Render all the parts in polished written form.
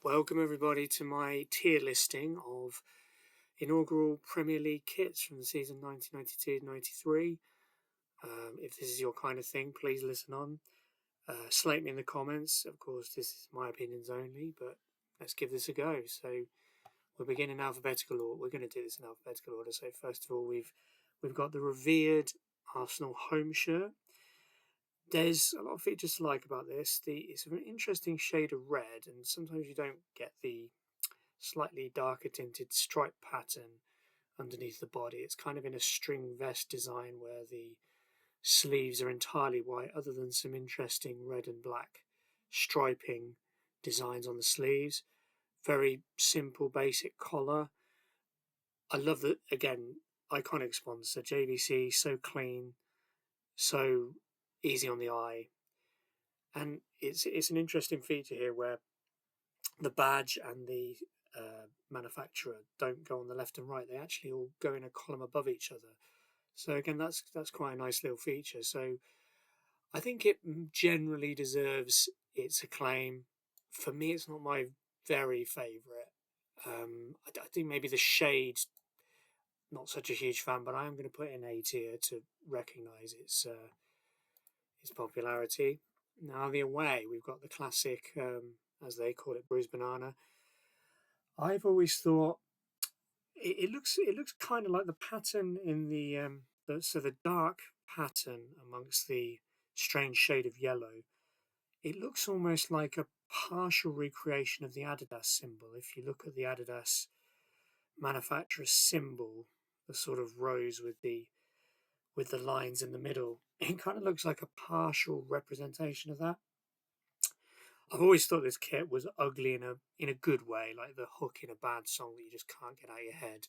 Welcome everybody to my tier listing of inaugural Premier League kits from the season 1992-93. If this is your kind of thing, please listen on. Slate me in the comments. Of course, this is my opinions only, but let's give this a go. So we'll begin in alphabetical order. We're going to do this in alphabetical order. So first of all, we've got the revered Arsenal home shirt. There's a lot of features to like about this. It's an interesting shade of red, and sometimes you don't get the slightly darker tinted stripe pattern underneath the body. It's kind of in a string vest design where the sleeves are entirely white, other than some interesting red and black striping designs on the sleeves. Very simple, basic collar. I love that, again, iconic sponsor, JVC, so clean, so easy on the eye. And it's an interesting feature here where the badge and the manufacturer don't go on the left and right. They actually all go in a column above each other. So again, that's quite a nice little feature. So I think it generally deserves its acclaim. For me, it's not my very favourite. I think maybe the shade, not such a huge fan, but I am going to put it in A tier to recognise its popularity. Now the away, we've got the classic, as they call it, Bruised Banana. I've always thought it looks kind of like the pattern in the dark pattern amongst the strange shade of yellow. It looks almost like a partial recreation of the Adidas symbol. If you look at the Adidas manufacturer symbol, the sort of rose with the lines in the middle, it kind of looks like a partial representation of that. I've always thought this kit was ugly in a good way, like the hook in a bad song that you just can't get out of your head.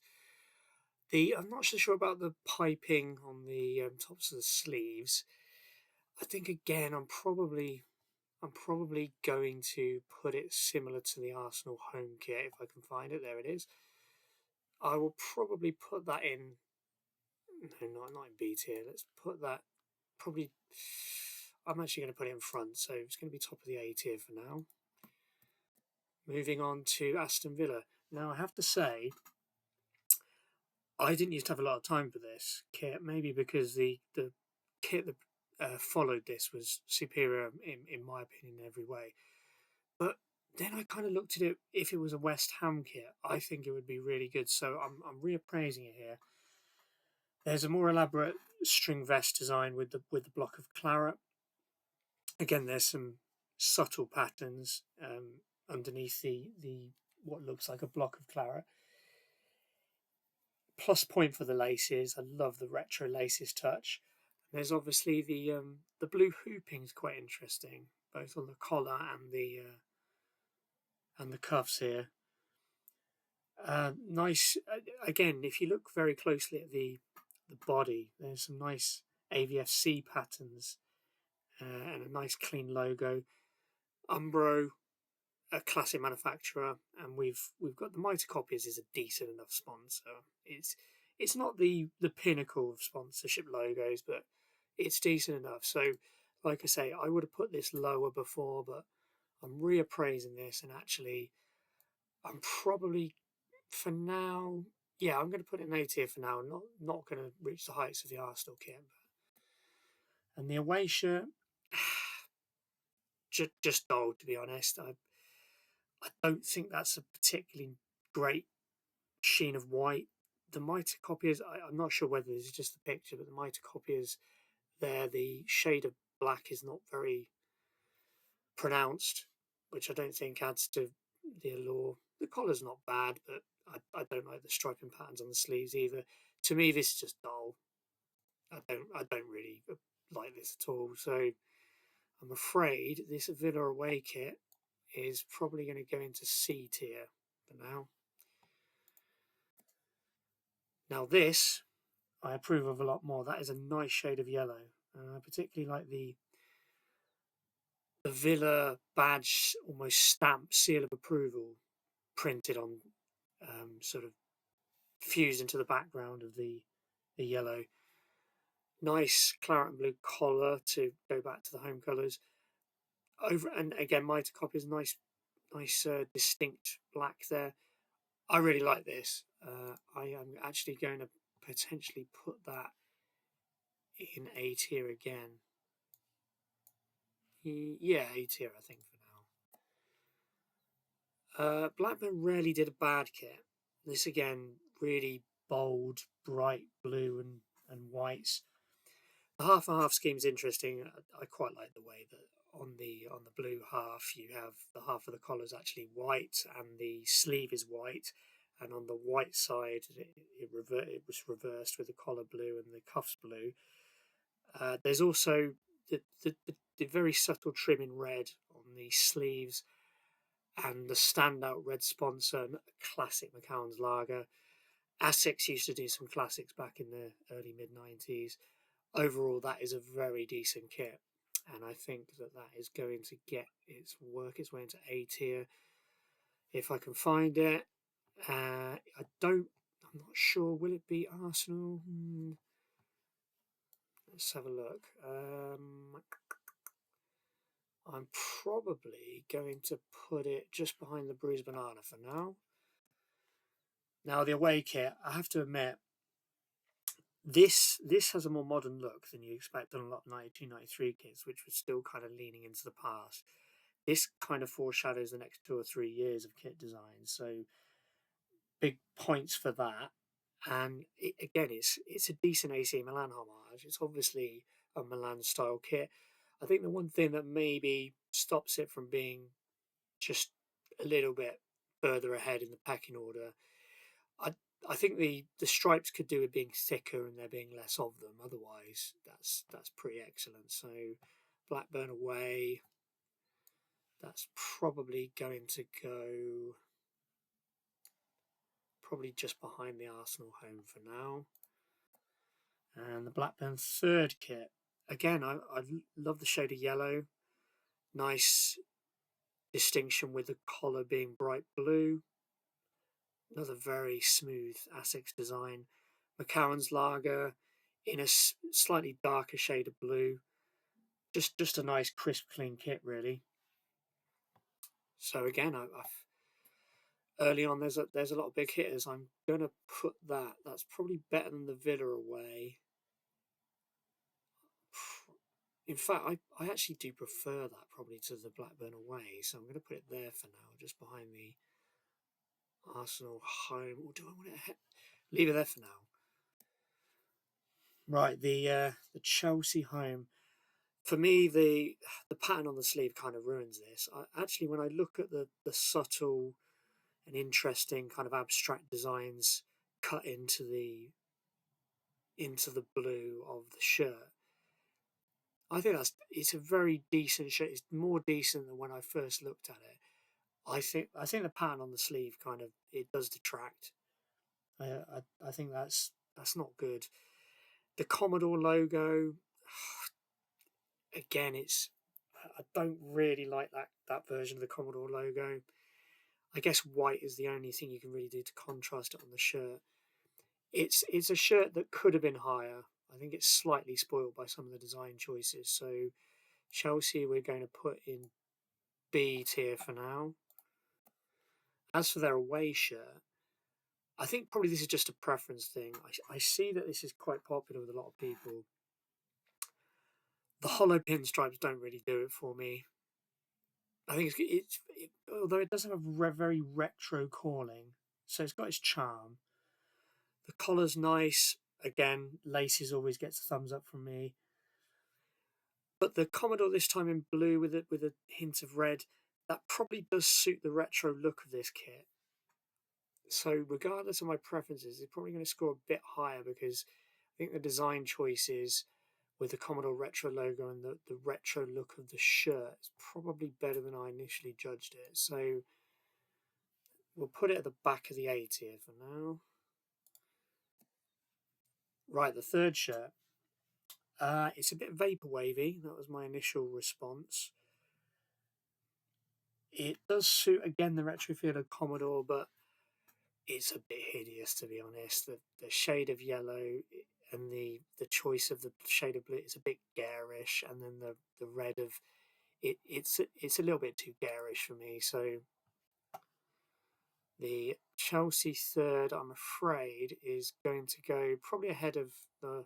I'm not so sure about the piping on the tops of the sleeves. I think again I'm probably going to put it similar to the Arsenal home kit if I can find it. There it is. I will probably put that in. No, not in B tier. Let's put that probably. I'm actually going to put it in front, so it's going to be top of the A tier for now. Moving on to Aston Villa. Now I have to say, I didn't used to have a lot of time for this kit, maybe because the kit that followed this was superior in my opinion in every way. But then I kind of looked at it. If it was a West Ham kit, I think it would be really good. So I'm reappraising it here. There's a more elaborate string vest design with the block of claret. Again, there's some subtle patterns underneath the what looks like a block of claret. Plus point for the laces. I love the retro laces touch. There's obviously the blue hooping is quite interesting, both on the collar and the cuffs here. Nice. Again, if you look very closely at the body, there's some nice AVFC patterns and a nice clean logo. Umbro, a classic manufacturer, and we've got the Mitre Copiers is a decent enough sponsor. It's not the pinnacle of sponsorship logos, but it's decent enough. So, like I say, I would have put this lower before, but I'm reappraising this, and actually, I'm probably for now, yeah, I'm going to put it in A tier for now. Not going to reach the heights of the Arsenal kit. And the away shirt, just dull, to be honest. I don't think that's a particularly great sheen of white. The Mitre Copiers, I'm not sure whether this is just the picture, but the Mitre Copiers there, the shade of black is not very pronounced, which I don't think adds to the allure. The collar's not bad, but I don't like the striping patterns on the sleeves either. To me, this is just dull. I don't really like this at all. So I'm afraid this Villa away kit is probably going to go into C tier for now. Now this, I approve of a lot more. That is a nice shade of yellow. I particularly like the Villa badge, almost stamp, seal of approval, printed on, sort of fused into the background of the yellow. Nice claret and blue collar to go back to the home colours. Over and again, Mitre Copiers, nice nice distinct black there. I really like this. I am actually going to potentially put that in A tier again. Yeah, A tier I think for now. Blackburn rarely did a bad kit. This again, really bold, bright blue and whites. The half and half scheme is interesting. I quite like the way that on the blue half you have the half of the collar is actually white and the sleeve is white, and on the white side it was reversed with the collar blue and the cuffs blue. There's also the very subtle trim in red on the sleeves and the standout red sponsor, classic Macallan's lager. Asics used to do some classics back in the early mid-90s. Overall, that is a very decent kit, and I think that is going to work its way into A tier if I can find it. I'm not sure. Will it be Arsenal? Let's have a look. I'm probably going to put it just behind the Bruised Banana for now. Now, the away kit, I have to admit, this has a more modern look than you expect on a lot of 92-93 kits, which was still kind of leaning into the past. This kind of foreshadows the next 2 or 3 years of kit design, so big points for that. And it's a decent AC Milan homage. It's obviously a Milan style kit. I think the one thing that maybe stops it from being just a little bit further ahead in the pecking order, I think the stripes could do with being thicker and there being less of them. Otherwise, that's pretty excellent. So Blackburn away, that's probably going to go probably just behind the Arsenal home for now. And the Blackburn third kit, again, I love the shade of yellow. Nice distinction with the collar being bright blue. Another very smooth Asics design. Macallan's lager in a slightly darker shade of blue. Just a nice crisp clean kit really. So again, I've early on there's a lot of big hitters. I'm gonna put that's probably better than the Villa away. In fact, I actually do prefer that probably to the Blackburn away, so I'm going to put it there for now, just behind the Arsenal home. Or do I want to leave it there for now? Right, the Chelsea home. For me, the pattern on the sleeve kind of ruins this. Actually, when I look at the subtle and interesting kind of abstract designs cut into the blue of the shirt, I think it's a very decent shirt. It's more decent than when I first looked at it. I think the pattern on the sleeve kind of it does detract. I think that's not good. The Commodore logo, again, I don't really like that version of the Commodore logo. I guess white is the only thing you can really do to contrast it on the shirt. It's a shirt that could have been higher. I think it's slightly spoiled by some of the design choices. So Chelsea we're going to put in B tier for now. As for their away shirt, I think probably this is just a preference thing. I see that this is quite popular with a lot of people. The hollow pinstripes don't really do it for me. I think although it does have a very retro calling, so it's got its charm. The collar's nice. Again, laces always gets a thumbs up from me. But the Commodore this time in blue with a hint of red, that probably does suit the retro look of this kit. So regardless of my preferences, it's probably going to score a bit higher because I think the design choices with the Commodore retro logo and the retro look of the shirt is probably better than I initially judged it. So we'll put it at the back of the A tier for now. Right, the third shirt. It's a bit vapor wavy. That was my initial response. It does suit again the retro feel of Commodore, but it's a bit hideous to be honest. The shade of yellow and the choice of the shade of blue is a bit garish, and then the red of it's a little bit too garish for me. So The Chelsea third, I'm afraid, is going to go probably ahead of the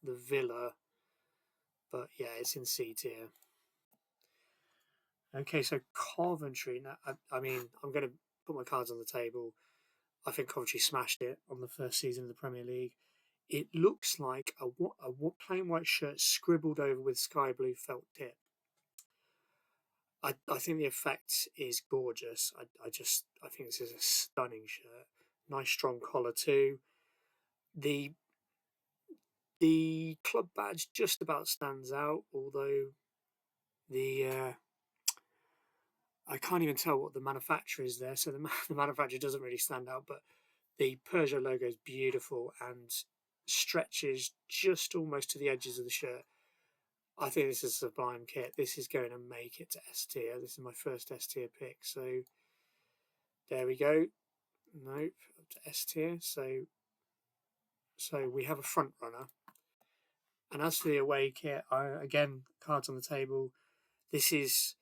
Villa, but yeah, it's in C tier. Okay, so Coventry. Now, I mean, I'm going to put my cards on the table. I think Coventry smashed it on the first season of the Premier League. It looks like a plain white shirt scribbled over with sky blue felt tip. I think the effect is gorgeous. I think this is a stunning shirt. Nice strong collar too. The the club badge just about stands out, although the I can't even tell what the manufacturer is there, so the manufacturer doesn't really stand out. But the Peugeot logo is beautiful and stretches just almost to the edges of the shirt. I think this is a sublime kit. This is going to make it to S tier. This is my first S tier pick. So there we go. Nope, up to S tier. So we have a front runner. And as for the away kit, again, cards on the table. This is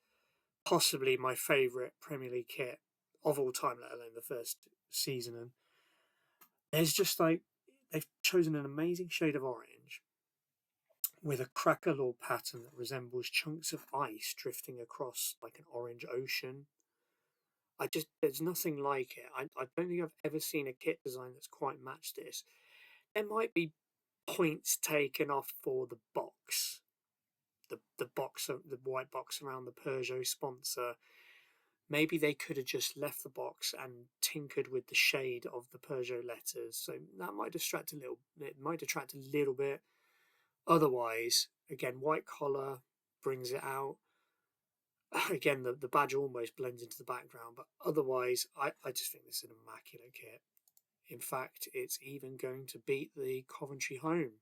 possibly my favourite Premier League kit of all time, let alone the first season. And there's just like, they've chosen an amazing shade of orange with a cracker-law pattern that resembles chunks of ice drifting across like an orange ocean. There's nothing like it. I don't think I've ever seen a kit design that's quite matched this. There might be points taken off for the box, the box, the white box around the Peugeot sponsor. Maybe they could have just left the box and tinkered with the shade of the Peugeot letters. So that might distract a little. It might detract a little bit. Otherwise, again, white collar brings it out. Again, the badge almost blends into the background, but otherwise, I just think this is an immaculate kit. In fact, it's even going to beat the Coventry home.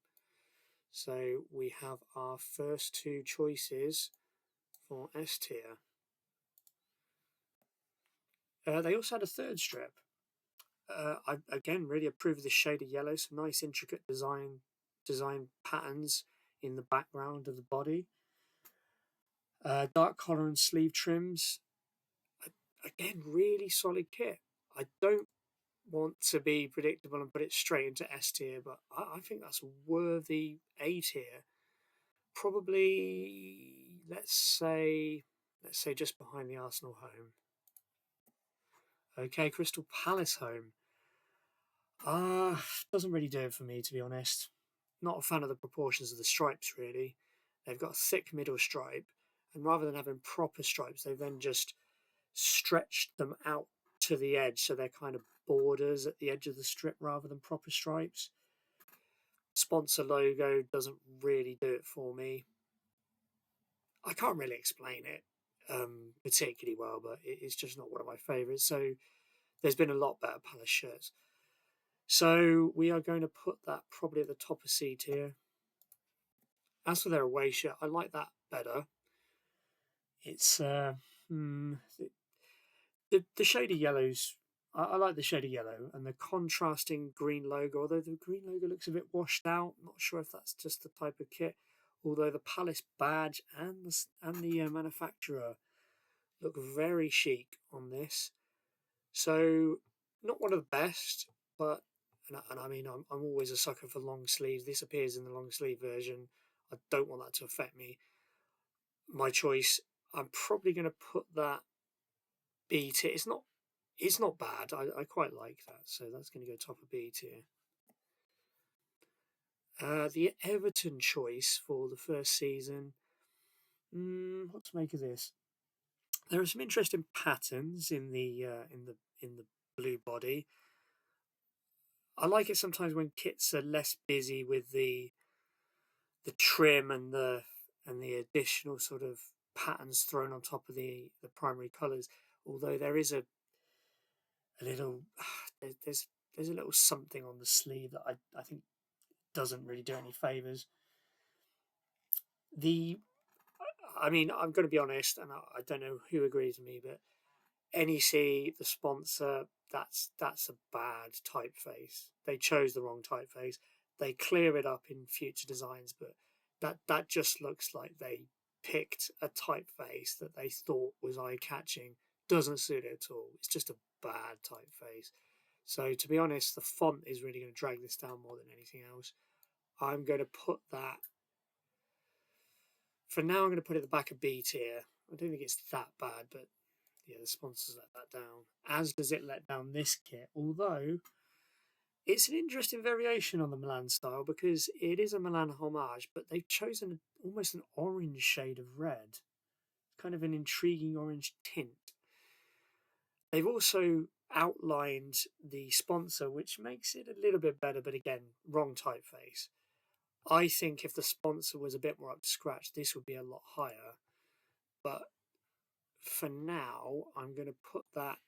So we have our first two choices for S tier. They also had a third strip. I again really approve of the shade of yellow. Some nice intricate design patterns in the background of the body. Dark collar and sleeve trims. Again, really solid kit. I don't want to be predictable and put it straight into S tier, but I think that's a worthy A tier. Probably, let's say just behind the Arsenal home. Okay, Crystal Palace home. Doesn't really do it for me, to be honest. Not a fan of the proportions of the stripes, really. They've got a thick middle stripe, and rather than having proper stripes, they've then just stretched them out to the edge, so they're kind of borders at the edge of the strip rather than proper stripes. Sponsor logo doesn't really do it for me. I can't really explain it particularly well, but it's just not one of my favourites. So there's been a lot better Palace shirts. So we are going to put that probably at the top of C tier. As for their away shirt, I like that better. It's the shade of yellows. I like the shade of yellow and the contrasting green logo. Although the green logo looks a bit washed out, not sure if that's just the type of kit. Although the Palace badge and the manufacturer look very chic on this. So not one of the best, but and I mean I'm always a sucker for long sleeves. This appears in the long sleeve version. I don't want that to affect me. My choice. I'm probably going to put that B tier. It's not bad. I quite like that. So that's going to go top of B tier. The Everton choice for the first season. What to make of this? There are some interesting patterns in the blue body. I like it sometimes when kits are less busy with the trim and the additional sort of patterns thrown on top of the primary colours. Although there is a little there's a little something on the sleeve that I think doesn't really do any favours. I mean, I'm going to be honest, and I don't know who agrees with me, but NEC, the sponsor, that's a bad typeface. They chose the wrong typeface. They clear it up in future designs, but that just looks like they picked a typeface that they thought was eye-catching doesn't suit it at all. It's just a bad typeface. So to be honest, the font is really going to drag this down more than anything else. I'm going to put that, for now, I'm going to put it at the back of B tier. I don't think it's that bad, but yeah, the sponsors let that down. As does it let down this kit, although it's an interesting variation on the Milan style because it is a Milan homage, but they've chosen almost an orange shade of red, kind of an intriguing orange tint. They've also outlined the sponsor, which makes it a little bit better, but again, wrong typeface. I think if the sponsor was a bit more up to scratch, this would be a lot higher. But for now, I'm going to put that.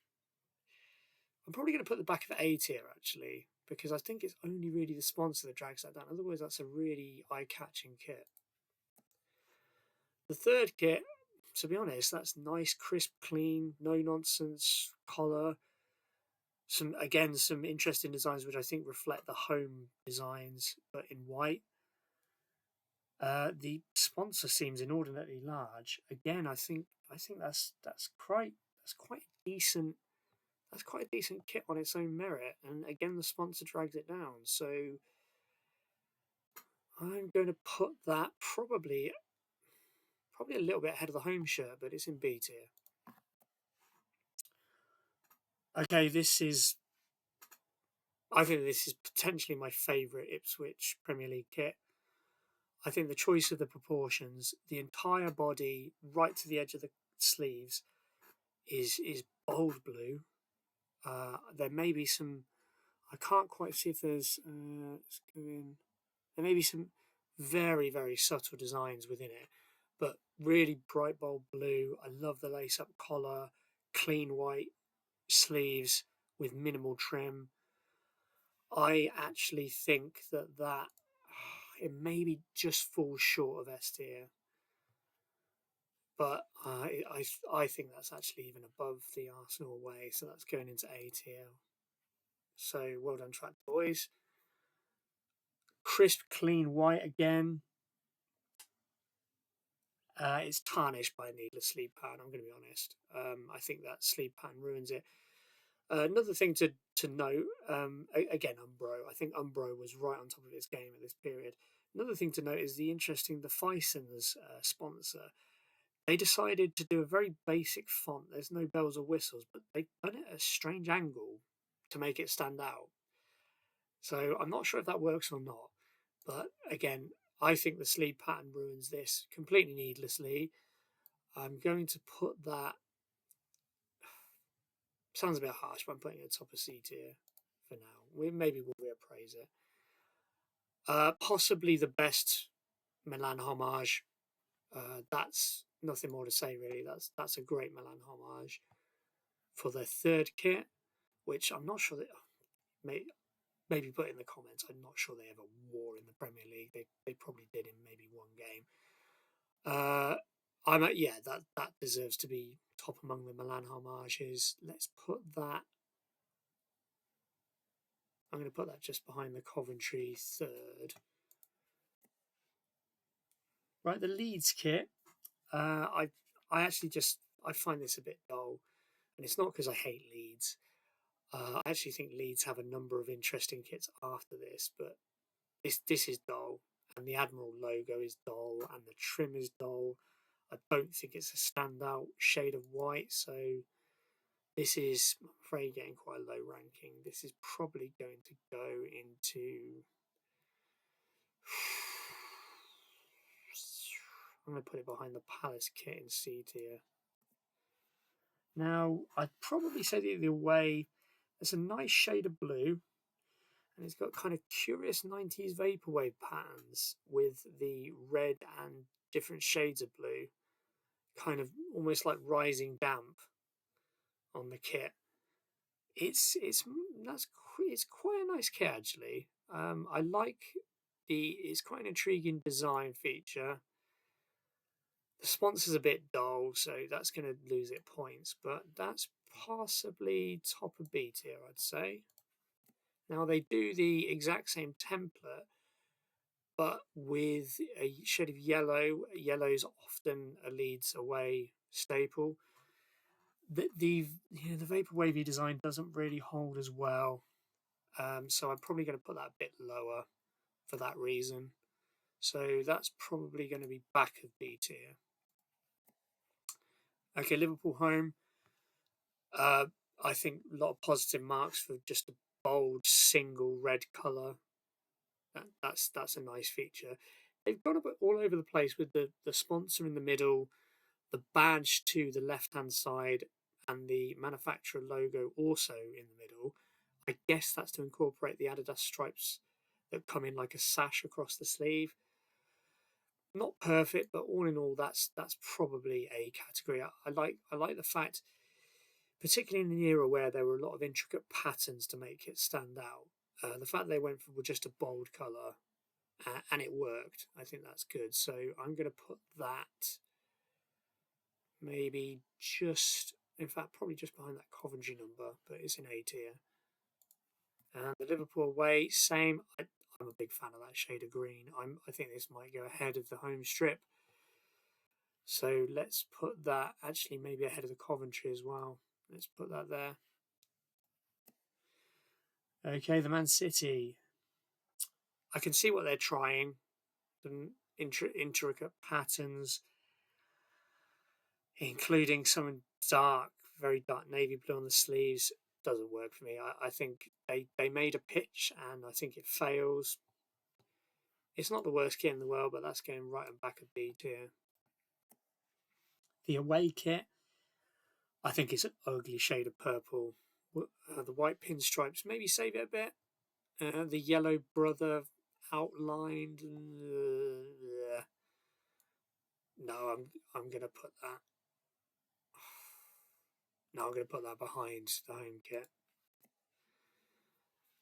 I'm probably going to put the back of A tier actually, because I think it's only really the sponsor that drags that down. Otherwise, that's a really eye-catching kit. The third kit, to be honest, that's nice, crisp, clean, no nonsense collar. Some interesting designs which I think reflect the home designs, but in white. The sponsor seems inordinately large. Again, I think that's quite decent. That's quite a decent kit on its own merit, and again, the sponsor drags it down. So I'm going to put that probably a little bit ahead of the home shirt, but it's in B tier. Okay, I think this is potentially my favourite Ipswich Premier League kit. I think the choice of the proportions, the entire body right to the edge of the sleeves is bold blue. There may be some, I can't quite see if there's, let's go in. There may be some very, very subtle designs within it, but really bright bold blue. I love the lace-up collar, clean white sleeves with minimal trim. I actually think that it maybe just falls short of S tier, but I think that's actually even above the Arsenal away, so that's going into A tier. So well done, Track Boys. Crisp, clean white again. It's tarnished by a needless sleeve pattern, I'm going to be honest. I think that sleeve pattern ruins it. Another thing to note, again, Umbro. I think Umbro was right on top of its game at this period. Another thing to note is the Fison's sponsor. They decided to do a very basic font. There's no bells or whistles, but they've done it at a strange angle to make it stand out. So I'm not sure if that works or not. But again, I think the sleeve pattern ruins this completely needlessly. I'm going to put that. Sounds a bit harsh, but I'm putting it at top of C tier for now. Maybe we'll reappraise it. Possibly the best Milan homage. That's nothing more to say really. That's a great Milan homage. For their third kit, which I'm not sure that maybe put in the comments. I'm not sure they ever wore in the Premier League. They probably did in maybe one game. That deserves to be top among the Milan homages. Let's put that. I'm going to put that just behind the Coventry third. Right, the Leeds kit. I find this a bit dull, and it's not because I hate Leeds. I actually think Leeds have a number of interesting kits after this, but this is dull, and the Admiral logo is dull, and the trim is dull. I don't think it's a standout shade of white, so this is, I'm afraid, getting quite a low ranking. This is probably going to go into. I'm going to put it behind the Palace kit in C tier. Now, I'd probably say the away, there's a nice shade of blue, and it's got kind of curious 90s vaporwave patterns with the red and different shades of blue, kind of almost like rising damp on the kit. It's quite a nice kit actually. I like it's quite an intriguing design feature. The sponsor's a bit dull, so that's going to lose it points, but that's possibly top of B tier, I'd say. Now, they do the exact same template, but with a shade of yellow. Yellow is often a Leeds away staple. The vapor wavy design doesn't really hold as well, so I'm probably going to put that a bit lower for that reason. So that's probably going to be back of B tier. Okay, Liverpool home. I think a lot of positive marks for just a bold single red colour. That's a nice feature. They've got a bit all over the place with the sponsor in the middle, the badge to the left hand side, and the manufacturer logo also in the middle. I guess that's to incorporate the Adidas stripes that come in like a sash across the sleeve. Not perfect, but all in all, that's probably a category. I like the fact, particularly in an era where there were a lot of intricate patterns to make it stand out. The fact they went for just a bold colour and it worked, I think that's good. So I'm going to put that maybe just, in fact, probably just behind that Coventry number, but it's in A tier. And the Liverpool away, same. I'm a big fan of that shade of green. I think this might go ahead of the home strip. So let's put that actually maybe ahead of the Coventry as well. Let's put that there. Okay, the Man City. I can see what they're trying. Some intricate patterns, including some dark, very dark navy blue on the sleeves. Doesn't work for me. I think they made a pitch and I think it fails. It's not the worst kit in the world, but that's going right on back of B tier. The away kit, I think it's an ugly shade of purple. The white pinstripes, maybe save it a bit. The yellow brother outlined. No, I'm gonna put that. No, I'm gonna put that behind the home kit.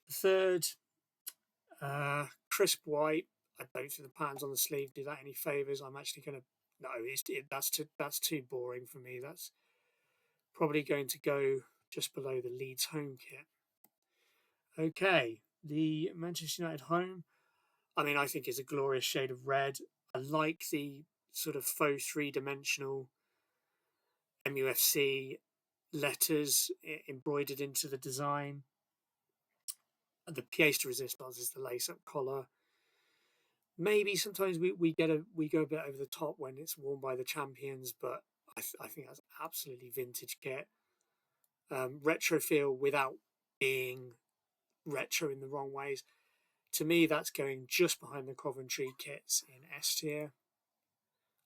The third, crisp white. I don't think the patterns on the sleeve do that any favors. I'm actually gonna no. That's too boring for me. That's probably going to go just below the Leeds home kit. Okay, the Manchester United home. I mean, I think it's a glorious shade of red. I like the sort of faux three-dimensional MUFC letters embroidered into the design. The pièce de résistance is the lace-up collar. Maybe sometimes we go a bit over the top when it's worn by the champions, but I think that's absolutely vintage kit. Retro feel without being retro in the wrong ways. To me, that's going just behind the Coventry kits in S tier.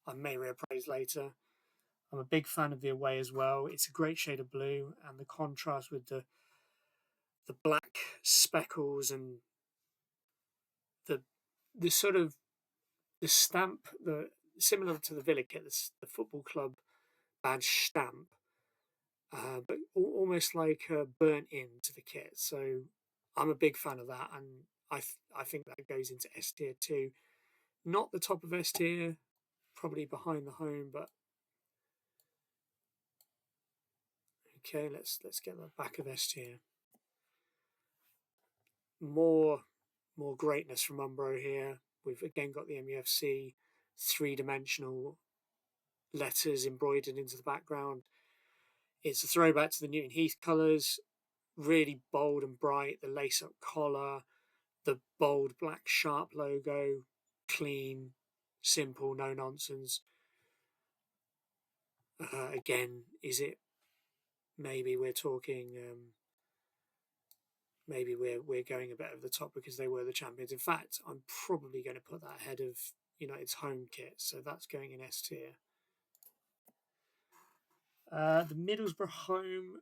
I may reappraise later. I'm a big fan of the away as well. It's a great shade of blue, and the contrast with the black speckles and the sort of the stamp, the similar to the Villa kit, the football club badge stamp, but almost like burnt into the kit. So I'm a big fan of that, and I think that goes into S tier too. Not the top of S tier, probably behind the home, but okay. Let's get the back of S tier. More greatness from Umbro here. We've again got the MUFC three-dimensional letters embroidered into the background. It's a throwback to the Newton Heath colours, really bold and bright. The lace-up collar, the bold black sharp logo, clean, simple, no nonsense. Again, is it maybe we're talking? Maybe we're going a bit over the top because they were the champions. In fact, I'm probably going to put that ahead of United's home kit, so that's going in S tier. The Middlesbrough home,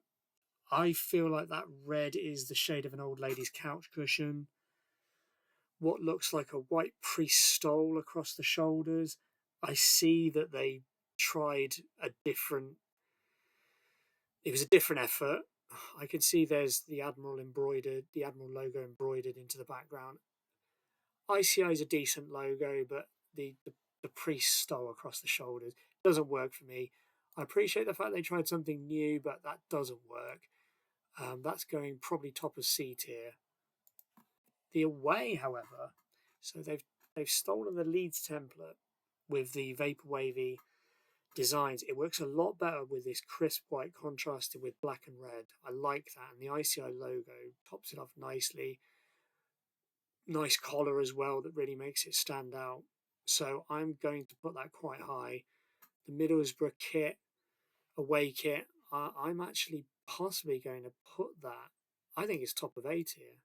I feel like that red is the shade of an old lady's couch cushion. What looks like a white priest stole across the shoulders. I see that they tried a different. It was a different effort. I can see there's the Admiral logo embroidered into the background. ICI is a decent logo, but the priest stole across the shoulders doesn't work for me. I appreciate the fact they tried something new, but that doesn't work. That's going probably top of C tier. The away, however, so they've stolen the Leeds template with the vapor wavy designs. It works a lot better with this crisp white contrasted with black and red. I like that, and the ICI logo tops it off nicely. Nice collar as well that really makes it stand out. So I'm going to put that quite high. The Middlesbrough kit, away kit, I'm actually possibly going to put that. I think it's top of A tier.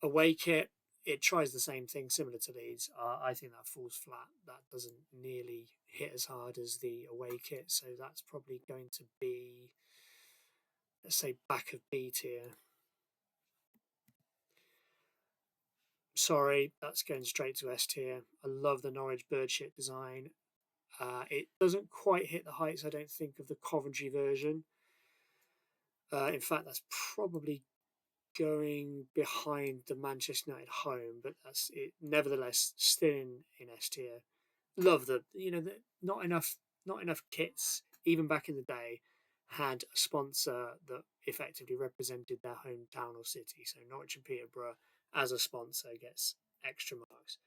Away kit, it tries the same thing similar to Leeds. I think that falls flat. That doesn't nearly hit as hard as the away kit, so that's probably going to be, let's say, back of B tier. Sorry, that's going straight to S tier. I love the Norwich birdshit design. It doesn't quite hit the heights, I don't think, of the Coventry version. In fact, that's probably going behind the Manchester United home, but that's it. Nevertheless, still in S tier. Love the not enough kits even back in the day had a sponsor that effectively represented their hometown or city. So Norwich and Peterborough as a sponsor gets extra marks.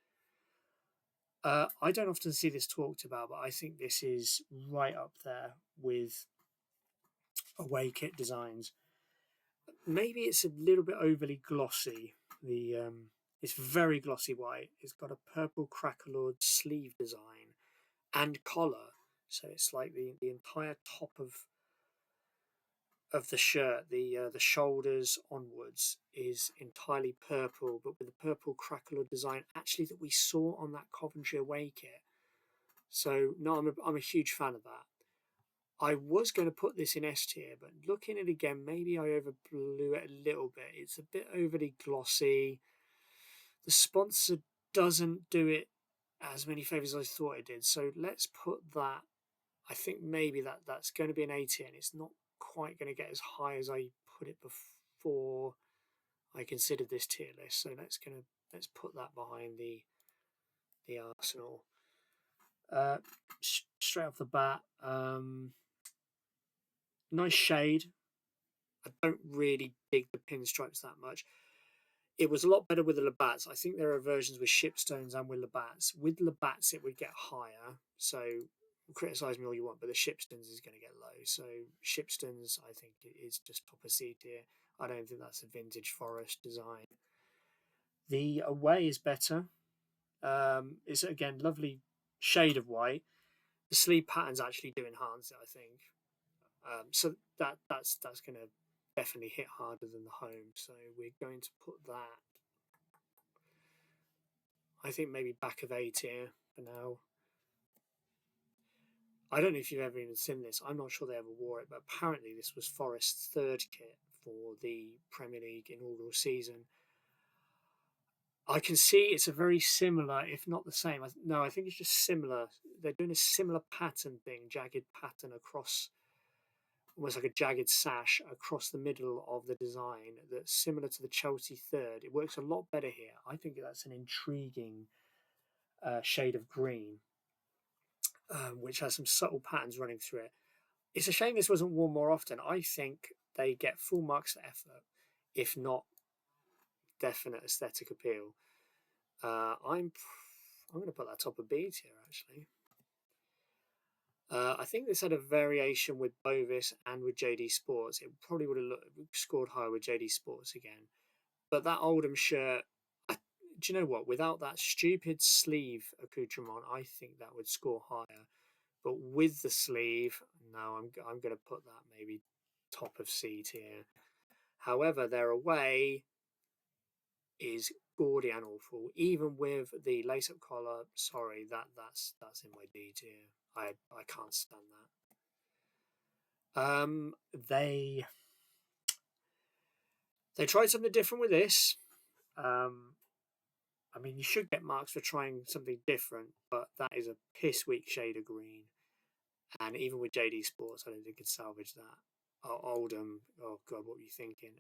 I don't often see this talked about, but I think this is right up there with away kit designs. Maybe it's a little bit overly glossy. It's very glossy white. It's got a purple crackerlord sleeve design and collar, so it's like the entire top of the shirt, the shoulders onwards is entirely purple, but with the purple crackerlord design actually that we saw on that Coventry away kit. So no, I'm a huge fan of that. I was going to put this in S tier, but looking at it again, maybe I overblew it a little bit. It's a bit overly glossy. The sponsor doesn't do it as many favours as I thought it did. So let's put that. I think maybe that's going to be an A tier, and it's not quite going to get as high as I put it before I considered this tier list. So let's put that behind the Arsenal. Straight off the bat, nice shade. I don't really dig the pinstripes that much. It was a lot better with the Labatt's. I think there are versions with Shipstones and with Labatt's. With Labatt's, it would get higher. So criticise me all you want, but the Shipstones is going to get low. So Shipstones, I think, is just top of C tier. I don't think that's a vintage forest design. The away is better. It's again lovely shade of white. The sleeve patterns actually do enhance it, I think. So that's going to definitely hit harder than the home. So we're going to put that. I think maybe back of A tier for now. I don't know if you've ever even seen this. I'm not sure they ever wore it, but apparently this was Forest's third kit for the Premier League inaugural season. I can see it's a very similar, if not the same. No, I think it's just similar. They're doing a similar pattern thing, jagged pattern across, almost like a jagged sash across the middle of the design that's similar to the Chelsea third. It works a lot better here. I think that's an intriguing shade of green, which has some subtle patterns running through it. It's a shame this wasn't worn more often. I think they get full marks for effort, if not definite aesthetic appeal. I'm going to put that top of B tier actually. I think this had a variation with Bovis and with JD Sports. It probably would have scored higher with JD Sports again. But that Oldham shirt, do you know what? Without that stupid sleeve accoutrement, I think that would score higher. But with the sleeve, no, I'm going to put that maybe top of C tier. However, their away is gaudy and awful. Even with the lace-up collar, sorry, that's in my D tier. I can't stand that. They tried something different with this. I mean, you should get marks for trying something different, but that is a piss weak shade of green. And even with JD Sports, I don't think it could salvage that. Oh, Oldham, oh god, what were you thinking?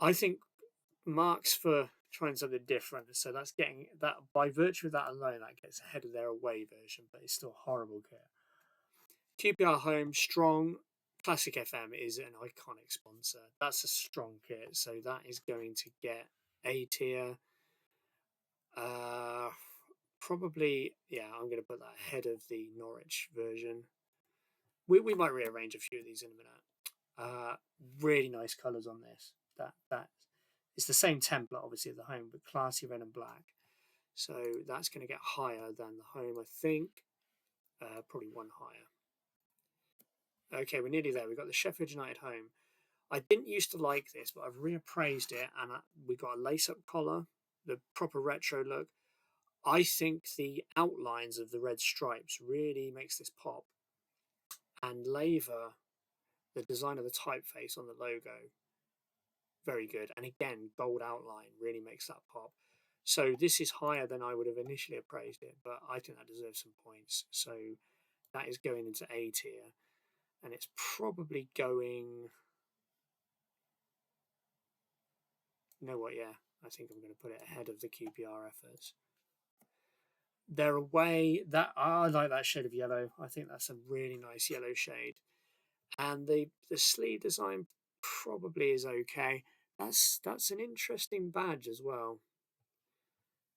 I think marks for trying something different. So that's getting that by virtue of that alone, that gets ahead of their away version, but it's still horrible kit. QPR home strong. Classic FM is an iconic sponsor. That's a strong kit, so that is going to get A tier. Uh, Probably, yeah, I'm going to put that ahead of the Norwich version. We might rearrange a few of these in a minute. Uh, really nice colours on this. That it's the same template obviously of the home, but classy red and black. So that's going to get higher than the home, I think. Probably one higher. Okay, we're nearly there. We've got the Sheffield United home. I didn't used to like this, but I've reappraised it, and we got a lace-up collar, the proper retro look. I think the outlines of the red stripes really makes this pop. And Laver, the design of the typeface on the logo, very good. And again, gold outline really makes that pop. So this is higher than I would have initially appraised it, but I think that deserves some points. So that is going into A tier, and it's probably going. You know what? Yeah, I think I'm going to put it ahead of the QPR efforts. They're away that I like that shade of yellow. I think that's a really nice yellow shade, and the sleeve design probably is okay. That's an interesting badge as well.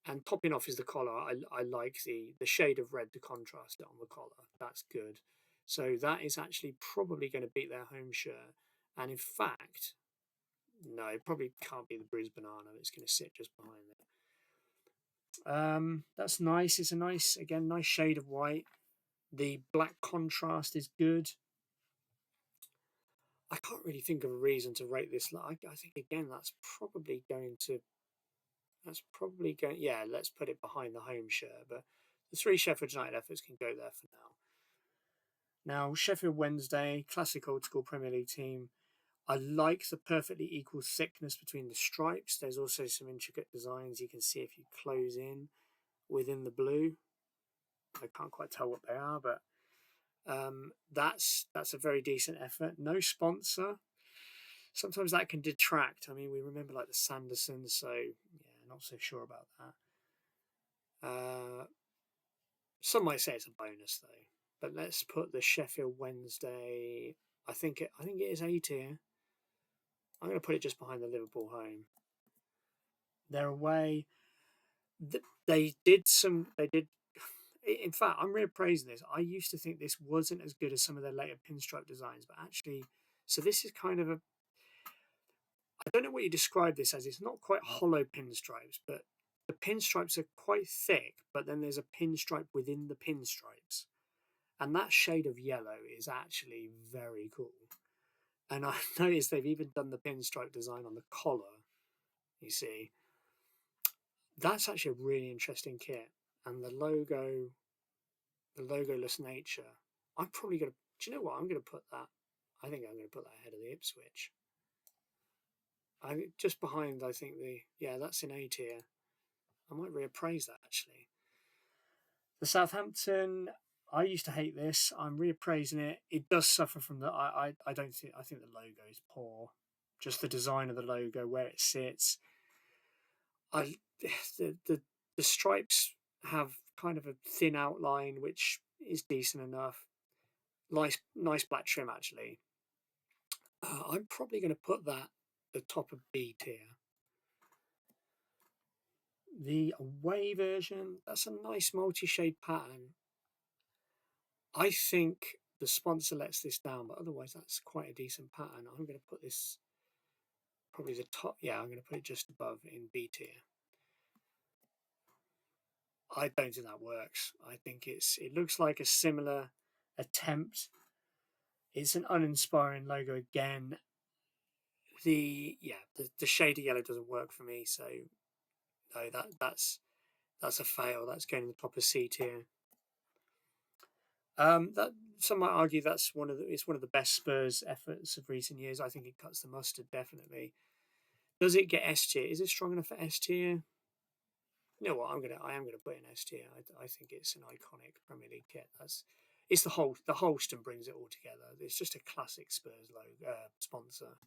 And popping off is the collar. I like the shade of red to contrast it on the collar. That's good. So that is actually probably going to beat their home shirt. And in fact, no, it probably can't be the bruised banana. It's going to sit just behind it. That's nice. It's a nice, again, nice shade of white. The black contrast is good. I can't really think of a reason to rate this. I think again that's probably going. Yeah, let's put it behind the home shirt. But the three Sheffield United efforts can go there for now. Now Sheffield Wednesday, classic old school Premier League team. I like the perfectly equal thickness between the stripes. There's also some intricate designs you can see if you close in within the blue. I can't quite tell what they are, but that's a very decent effort. No sponsor. Sometimes that can detract. I mean, we remember like the Sandersons, so yeah, not so sure about that. Some might say it's a bonus though, but let's put the Sheffield Wednesday. I think it is A tier. I'm going to put it just behind the Liverpool home. They're away. They did. In fact, I'm reappraising this. I used to think this wasn't as good as some of their later pinstripe designs, but actually, so this is kind of a. I don't know what you describe this as. It's not quite hollow pinstripes, but the pinstripes are quite thick, but then there's a pinstripe within the pinstripes. And that shade of yellow is actually very cool. And I noticed they've even done the pinstripe design on the collar, you see. That's actually a really interesting kit. And the logoless nature. I'm probably going to, do you know what? I'm going to put that, I think I'm going to put that ahead of the Ipswich. I think just behind, I think that's in A tier. I might reappraise that actually. The Southampton, I used to hate this. I'm reappraising it. It does suffer from the. I don't think. I think the logo is poor. Just the design of the logo, where it sits. I the stripes have kind of a thin outline, which is decent enough. Nice black trim actually. I'm probably going to put that the top of B tier. The away version, that's a nice multi-shade pattern. I think the sponsor lets this down, but otherwise that's quite a decent pattern. I'm going to put this probably the top. Yeah, I'm going to put it just above in B tier. I don't think that works. I think it looks like a similar attempt. It's an uninspiring logo again. The shade of yellow doesn't work for me, so no, that's a fail. That's going in the top of C tier. That some might argue it's one of the best Spurs efforts of recent years. I think it cuts the mustard definitely. Does it get S tier? Is it strong enough for S tier? You know what? I am gonna put in S tier. I think it's an iconic Premier League kit. It's the Holston brings it all together. It's just a classic Spurs logo sponsor.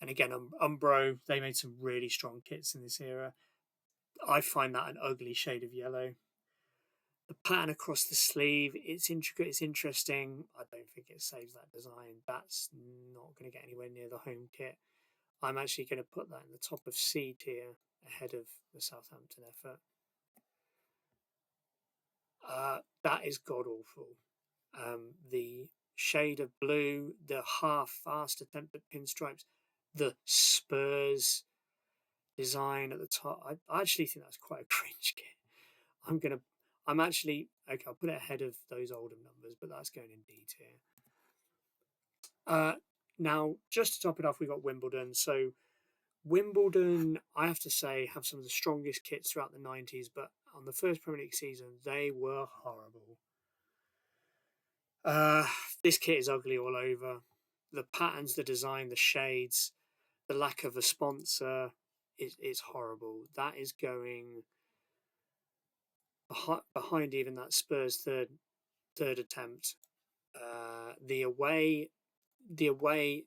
And again, Umbro, they made some really strong kits in this era. I find that an ugly shade of yellow. The pattern across the sleeve, it's intricate, it's interesting. I don't think it saves that design. That's not going to get anywhere near the home kit. I'm actually going to put that in the top of C tier ahead of the Southampton effort. That is god awful. The shade of blue, the half-fast attempt at pinstripes, the Spurs design at the top. I actually think that's quite a cringe kit. I'm actually okay. I'll put it ahead of those older numbers, but that's going in D tier. Now, just to top it off, we got Wimbledon. So Wimbledon, I have to say, have some of the strongest kits throughout the 90s, but on the first Premier League season, they were horrible. This kit is ugly all over. The patterns, the design, the shades, the lack of a sponsor is horrible. That is going behind even that Spurs third attempt. The away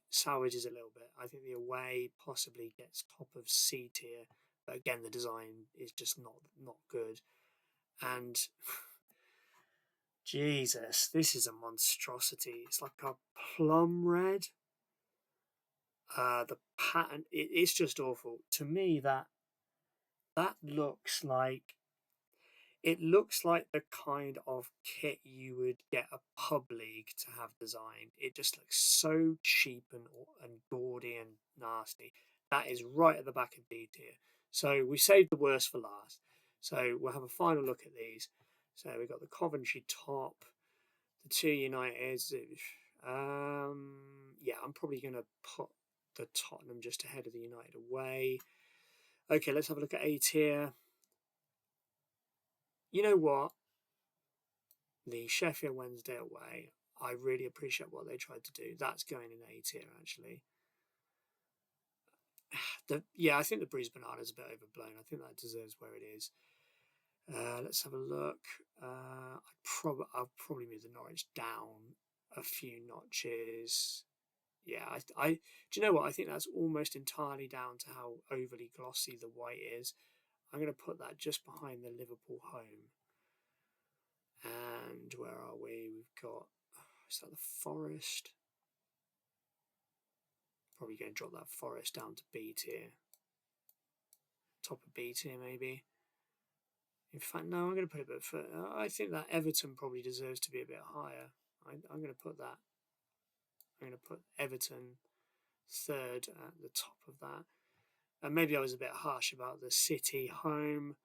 salvages a little bit. I think the away possibly gets top of C tier, but again the design is just not good. And Jesus, this is a monstrosity. It's like a plum red. The pattern, it's just awful. To me, that looks like the kind of kit you would get a pub league to have designed. It just looks so cheap and gaudy and nasty. That is right at the back of D tier. So we saved the worst for last. So we'll have a final look at these. So we've got the Coventry top, the two Uniteds. Yeah, I'm probably going to put the Tottenham just ahead of the United away. Okay, let's have a look at A tier. You know what? The Sheffield Wednesday away, I really appreciate what they tried to do. That's going in A tier, actually. I think the Bruised Banana is a bit overblown. I think that deserves where it is. Let's have a look. I'll probably move the Norwich down a few notches. Yeah, do you know what? I think that's almost entirely down to how overly glossy the white is. I'm going to put that just behind the Liverpool home. And where are we? We've got, is that the Forest? Probably going to drop that Forest down to B tier. Top of B tier, maybe. In fact, no, I'm going to put it a bit further. I think that Everton probably deserves to be a bit higher. I'm going to put that. I'm going to put Everton third at the top of that. And maybe I was a bit harsh about the City home.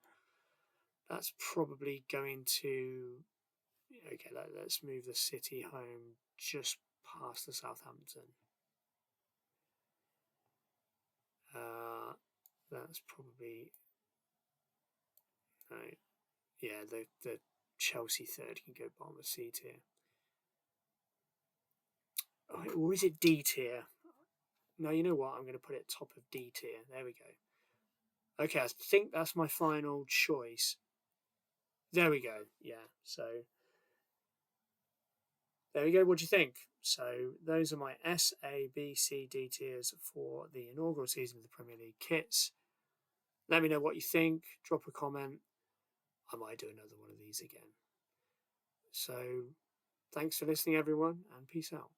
That's probably going to... Okay, let's move the City home just past the Southampton. That's probably... No. Yeah, the Chelsea third can go bottom of C tier. Oh, or is it D tier? No, you know what? I'm going to put it top of D tier. There we go. Okay, I think that's my final choice. There we go. Yeah, so there we go. What do you think? So those are my S, A, B, C, D tiers for the inaugural season of the Premier League kits. Let me know what you think. Drop a comment. I might do another one of these again. So thanks for listening, everyone, and peace out.